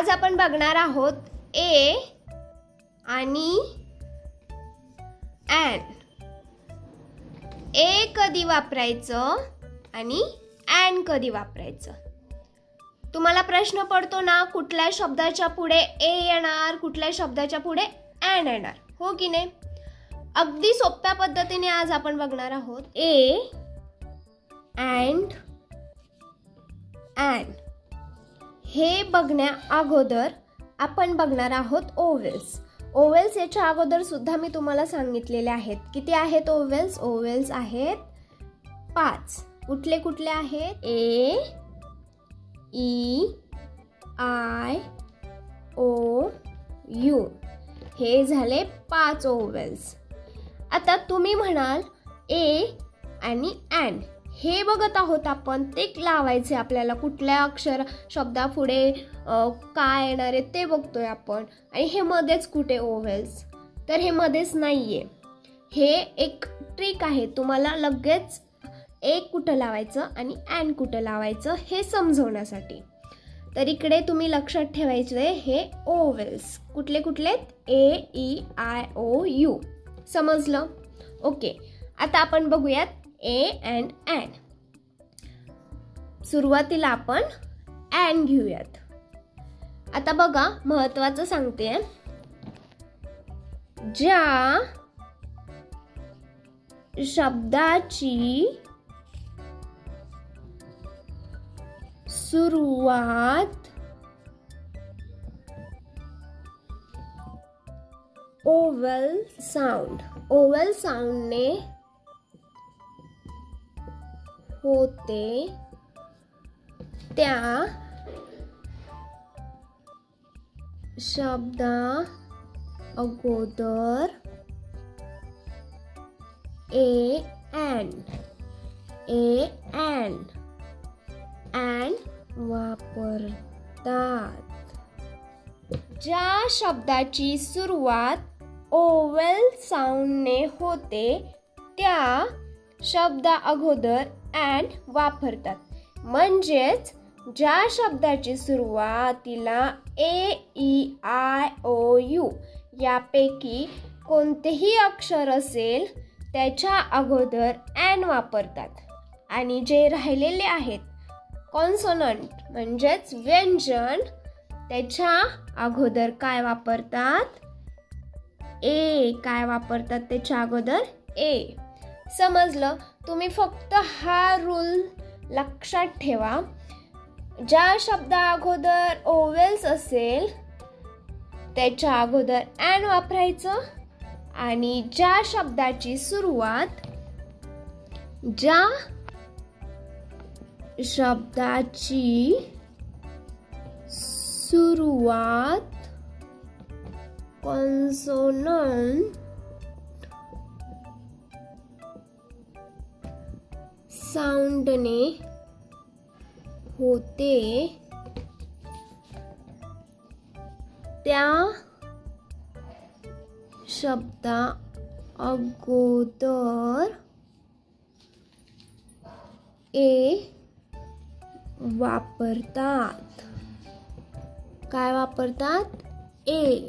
आज आपण बघणार आहोत ए आणि ॲन. ए कधी वापरायचं आणि ॲन कधी वापरायचं. तुम्हाला प्रश्न पडतो ना, कुठल्या शब्दाच्या पुढे ए येणार, कुठल्या शब्दाच्या पुढे ॲन येणार, हो की नाही. अगदी सोप्या पद्धतीने आज आपण बघणार आहोत ए अँड ॲन. हे बघण्या अगोदर आपण बघणार आहोत ओवेल्स. ओवेल्स याच्या अगोदर सुद्धा मी तुम्हाला सांगितलेले आहेत. किती आहेत ओवेल्स? ओवेल्स आहेत 5. कुठले कुठले आहेत? ए, ई, आय, ओ, यू. हे झाले 5 ओवेल्स. आता तुम्ही म्हणाल ए आणि ॲन हे बघत आहोत आपण, ते लावायचे आपल्याला. कुठल्या अक्षर शब्दापुढे काय येणार आहे ते बघतोय आपण. आणि हे मध्येच कुठे ओवेल्स? तर हे मध्येच नाहीये. हे एक ट्रिक आहे, तुम्हाला लगेच ए कुठं लावायचं आणि ॲन कुठं लावायचं हे समजवण्यासाठी. तर इकडे तुम्ही लक्षात ठेवायचे हे ओवेल्स कुठले कुठले? ए, ई, आय, ओ, यू. समजलं? ओके. आता आपण बघूयात ए अँड ॲन. सुरुवातीला आपण ॲन घेऊयात. आता बघा, महत्वाचं सांगते, ज्या शब्दाची सुरुवात ओवेल साऊंडने होते, त्या शब्दा अगोदर ए ॲन वापरतात. ज्या शब्दाची सुरुवात ओवेल साऊंडने होते त्या शब्दा अगोदर ॲन वापरतात. म्हणजेच ज्या शब्दाची सुरुवातीला ए, ई, आय, ओ, यू यापैकी कोणतेही अक्षर असेल त्याच्या अगोदर ॲन वापरतात. आणि जे राहिलेले आहेत कॉन्सोनंट म्हणजेच व्यंजन, त्याच्या अगोदर काय वापरतात? ए. काय वापरतात त्याच्या अगोदर? ए. समजलं? तुम्ही फक्त हा रूल लक्षात ठेवा. ज्या शब्दा अगोदर ओवेल्स असेल त्याच्या अगोदर ॲन वापरायचं. आणि ज्या शब्दाची सुरुवात कॉन्सोनंट साऊंडने होते त्या शब्दा अगोदर ए वापरतात. काय वापरतात? ए.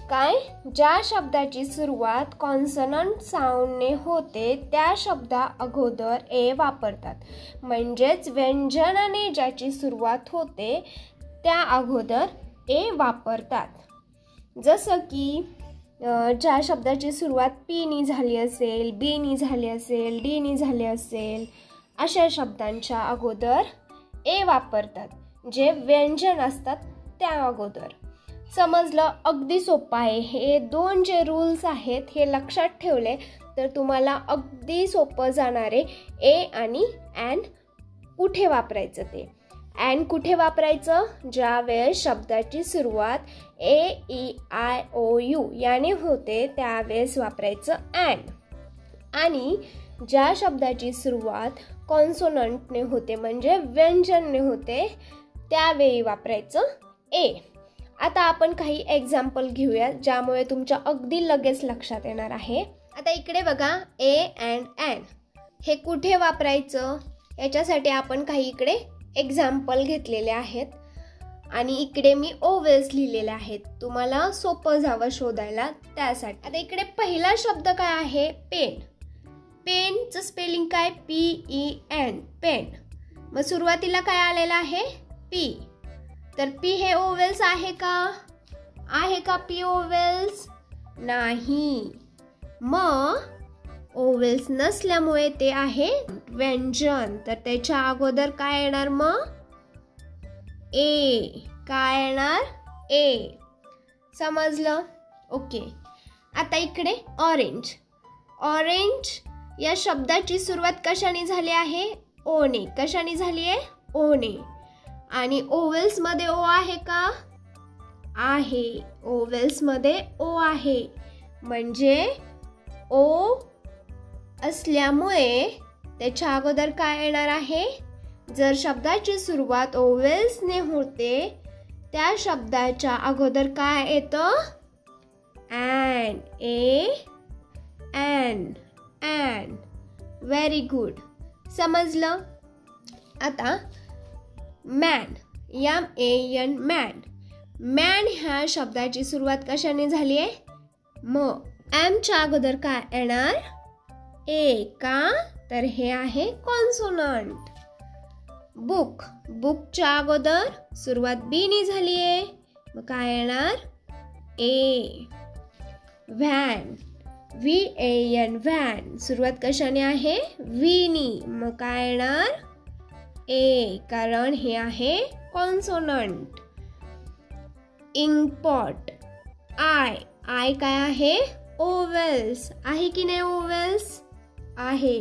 काय? ज्या शब्दाची सुरुवात कॉन्सोनंट साऊंडने होते त्या शब्दा अगोदर ए वापरतात. म्हणजेच व्यंजनाने ज्याची सुरुवात होते त्या अगोदर ए वापरतात. जसं की ज्या शब्दाची सुरुवात पी नी झाली असेल, बी नी झाली असेल, डी नी झाली असेल, अशा शब्दांच्या अगोदर ए वापरतात. जे व्यंजन असतात त्या अगोदर. समजलं? अगदी सोपं आहे. हे 2 जे रूल्स आहेत हे लक्षात ठेवले तर तुम्हाला अगदी सोपं जाणारे ए आणि ॲन कुठे वापरायचं ते. ॲन कुठे वापरायचं? ज्या वेळेस शब्दाची सुरुवात ए, ई, आय, ओ, यू याने होते त्यावेळेस वापरायचं ॲन. आणि ज्या शब्दाची सुरुवात कॉन्सोनंटने होते म्हणजे व्यंजनने होते त्यावेळी वापरायचं ए. आता आपण काही एक्झाम्पल घेऊया ज्यामुळे तुमच्या अगदी लगेच लक्षात येणार आहे. आता इकडे बघा, ए अँड ॲन हे कुठे वापरायचं याच्यासाठी आपण काही इकडे एक्झाम्पल घेतलेले आहेत. आणि इकडे मी ओवेल्स लिहिलेले आहेत, तुम्हाला सोपं जावं शोधायला त्यासाठी. आता इकडे पहिला शब्द काय आहे? पेन. पेनचं स्पेलिंग काय? PEN, pen. मग सुरुवातीला काय आलेलं आहे? P. तर P हे ओवेल्स आहे का? आहे का P ओवेल्स? नाही. मग ओवेल्स नसल्यामुळे ते आहे व्यंजन. तर त्याच्या अगोदर काय येणार मग? ए. काय येणार? ए. समजलं? ओके. आता इकडे ऑरेंज. ऑरेंज या शब्दाची सुरुवात कशाने झाली आहे? ओने. कशाने झाली आहे? ओने. आणि ओवेल्स मध्ये ओ आहे का? आहे. ओवेल्स मध्ये ओ आहे. म्हणजे ओ असल्यामुळे त्याच्या अगोदर काय येणार आहे? जर शब्दाची सुरुवात ओवेल्सने होते, त्या शब्दाच्या अगोदर काय येतं? An. A an. An. Very good. समजलं? आता मॅन. MAN, man. मॅन ह्या शब्दाची सुरुवात कशाने झाली आहे? मग एमच्या अगोदर काय येणार? ए. का? तर हे आहे कॉन्सोनंट. बुक. बुकच्या अगोदर सुरुवात बी नी झाली आहे, मग काय येणार? ए. व्हॅन. VAN, van. सुरुवात कशाने आहे? व्ही नी, मग काय येणार? ए. कारण हे आहे कॉन्सोनंट. इंकपॉट. आय. आय काय आहे? ओवेल्स. आहे की नाही ओवेल्स? आहे.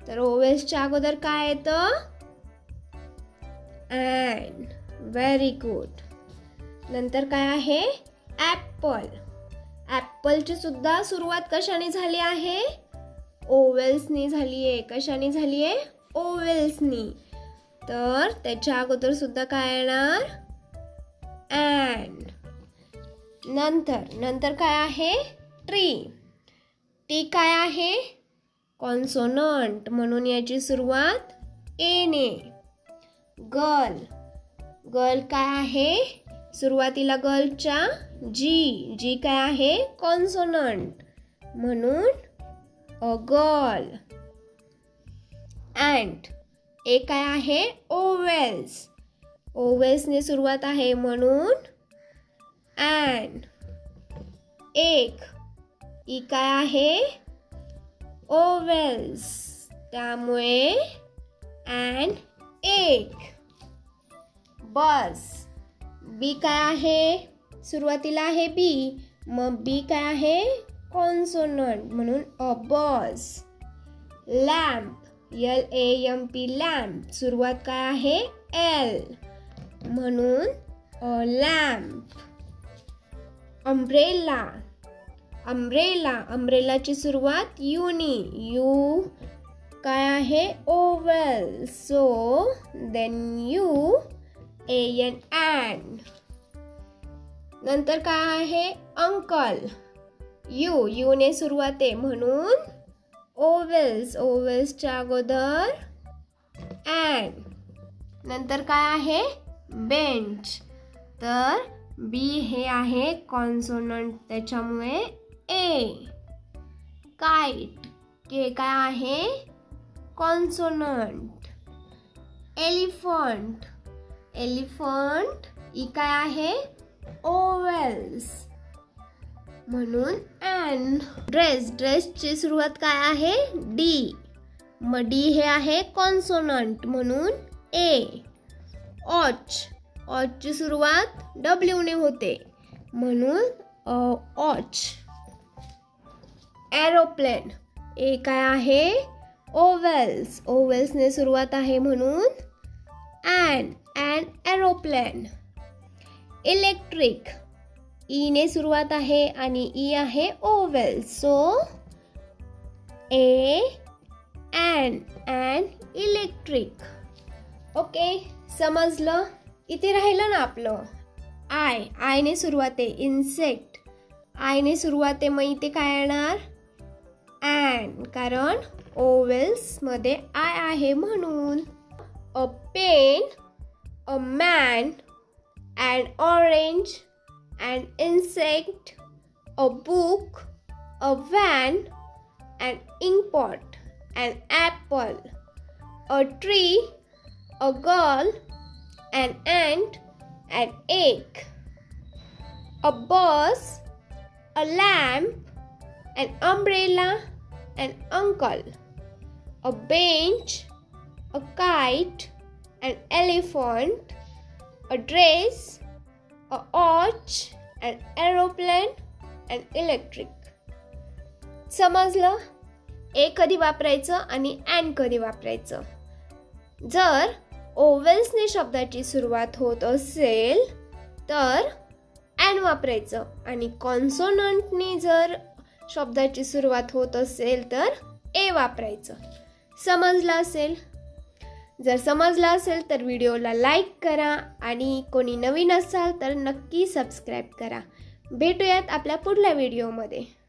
तर ओवेल्सच्या अगोदर काय येतं? ॲन. Very good. नंतर काय आहे? ॲपल. ॲपलची सुद्धा सुरुवात कशाने झाली आहे? ओवेल्सनी झाली आहे. कशाने झाली आहे? ओवेल्सनी. तर त्याच्या अगोदर सुद्धा काय येणार? ॲन. नंतर काय आहे? ट्री. टी काय आहे? कॉन्सोनंट, म्हणून याची सुरुवात ए ने. गर्ल. गर्ल काय आहे? सुरुवातीला गर्लच्या जी. जी काय आहे? कॉन्सोनंट, म्हणून अ गर्ल. अँट. ए काय आहे? ओवेल्स. ओवेल्सने सुरुवात आहे म्हणून ॲन. एग. ई काय आहे? ओवेल्स, त्यामुळे ॲन एग. बस. बी काय आहे? सुरुवातीला आहे बी, मग बी काय आहे? कॉन्सोनंट, म्हणून a bus. Lamp. LAMP, lamp. सुरुवात काय आहे? एल, म्हणून अ लॅम्प. अम्ब्रेला. अम्ब्रेला. अम्ब्रेलाची सुरुवात यूनी. यू काय आहे? Vowel, so then you AN, and. नंतर काय आहे? अंकल. यू ने सुरुवात आहे म्हणून ओवेल्स. ओवेल्सच्या अगोदर अँड. नंतर काय आहे? बेंच. तर बी हे आहे कॉन्सोनंट, त्याच्यामुळे ए. काइट. के काय आहे? कॉन्सोनंट. एलिफंट. एलिफंट. ई काय आहे? ओवेल्स, म्हणून एन. ड्रेस. ड्रेसची सुरुवात काय आहे? डी. मग डी हे आहे कॉन्सोनंट, म्हणून ए. ऑच. ऑचची सुरुवात डब्ल्यू ने होते म्हणून ऑच. एरोप्लेन. ए काय आहे? ओवेल्स. ओवेल्सने सुरुवात आहे म्हणून एन एरोप्लेन. इलेक्ट्रिक. ई ने सुरुवात आहे आणि ई आहे vowels, so A an electric. Okay, समजलं? इथे राहिलं ना आपलं आय ने सुरुवात आहे. इन्सेक्ट. आय ने सुरुवात आहे, मग इथे काय येणार? ॲन, कारण ओवेल्स मध्ये आय आहे म्हणून. A pen, a man, an orange, an insect, a book, a van, an inkpot, an apple, a tree, a girl, an ant, an egg, a bus, a lamp, an umbrella, an uncle, a bench, a kite, an elephant, a dress, a watch, an aeroplane, an electric. समजलं? ए कधी वापरायचं आणि and कधी वापरायचं. जर ओवेल्सने शब्दाची सुरुवात होत असेल तर अँड वापरायचं आणि कॉन्सोनंटने जर शब्दाची सुरुवात होत असेल तर ए वापरायचं. समजलं असेल? जर समजलं असेल तर व्हिडिओला लाईक करा आणि कोणी नवीन असाल तर नक्की सबस्क्राईब करा. भेटूयात आपल्या पुढल्या व्हिडिओमध्ये.